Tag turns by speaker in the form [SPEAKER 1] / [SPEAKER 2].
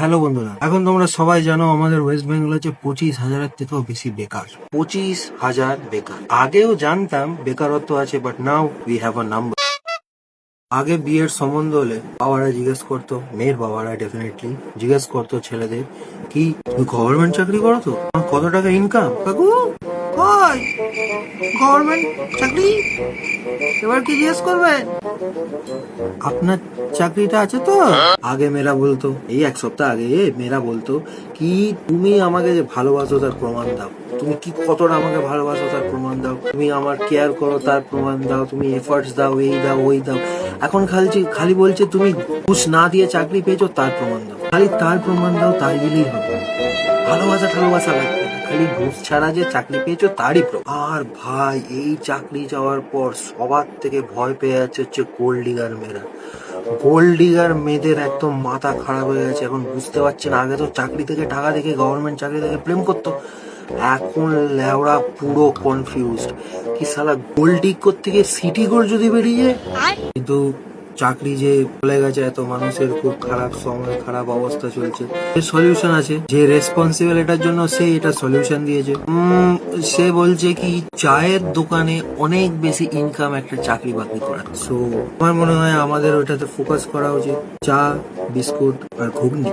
[SPEAKER 1] Hello বন্ধুরা, এখন তোমরা সবাই জানো আমাদের ওয়েস্ট বেঙ্গল হচ্ছে 25,000-এর থেকেও বেশি বেকার। 25,000 বেকার। আগেও জানতাম বেকারত্ব আছে, but now we have a number. আগে বিয়ের সম্বন্ধ হলে বাবারা জিজ্ঞেস করতো, মেয়ের বাবারা ডেফিনেটলি জিজ্ঞেস করতো ছেলেদের, কি তুমি গভর্নমেন্ট চাকরি করো তো? তোমার কত টাকা ইনকাম? কাকু কই গভর্নমেন্ট চাকরি? এবার কি জিজ্ঞেস করবে? আপনার চাকরিটা আছে তো? আগে মেয়েরা বলতো, এই এক সপ্তাহ আগে মেয়েরা বলতো কি, তুমি আমাকে যে ভালোবাসো তার প্রমাণ দাও, তুমি কি কতটা আমাকে ভালোবাসো তার প্রমাণ দাও, তুমি আমার কেয়ার করো তার প্রমাণ দাও, তুমি এফার্টস দাও, এই দাও ওই দাও। এখন খালি বলছে তুমি ঘুষ না দিয়ে চাকরি পেয়েছো তার প্রমাণ দাও, খালি তার প্রমাণ দাও, তাই দিলেই হবে। ভালোবাসা লাগবে না, খালি ঘুষ ছাড়া যে চাকরি পেয়েছো তারই প্রমাণ। আর ভাই, এই চাকরি যাওয়ার পর সবার থেকে ভয় পেয়ে যাচ্ছে হচ্ছে গোল্ড ডিগার মেয়েরা। গোল্ড ডিগার মেয়েদের একদম মাথা খারাপ হয়ে গেছে, এখন বুঝতে পারছে না। আগে তো চাকরি থেকে টাকা থেকে, গভর্নমেন্ট চাকরি থেকে প্রেম করতো, এখন লেওড়া পুরো কনফিউজড কি সালা গোল্ড ডিগ করতে গিয়ে সিটি গোল্ড যদি বেরিয়ে যায়। কিন্তু চাকরি যে চলে গেছে, এত মানুষের খুব খারাপ সময়, খারাপ অবস্থা চলছে, সলিউশন আছে। যে রেসপন্সিবল এটার জন্য সে এটা সলিউশন দিয়েছে। সে বলছে কি চায়ের দোকানে অনেক বেশি ইনকাম একটা চাকরি বাকরি করা। সো আমার মনে হয় আমাদের ওইটাতে ফোকাস করা উচিত, চা, বিস্কুট আর ঘুগনি।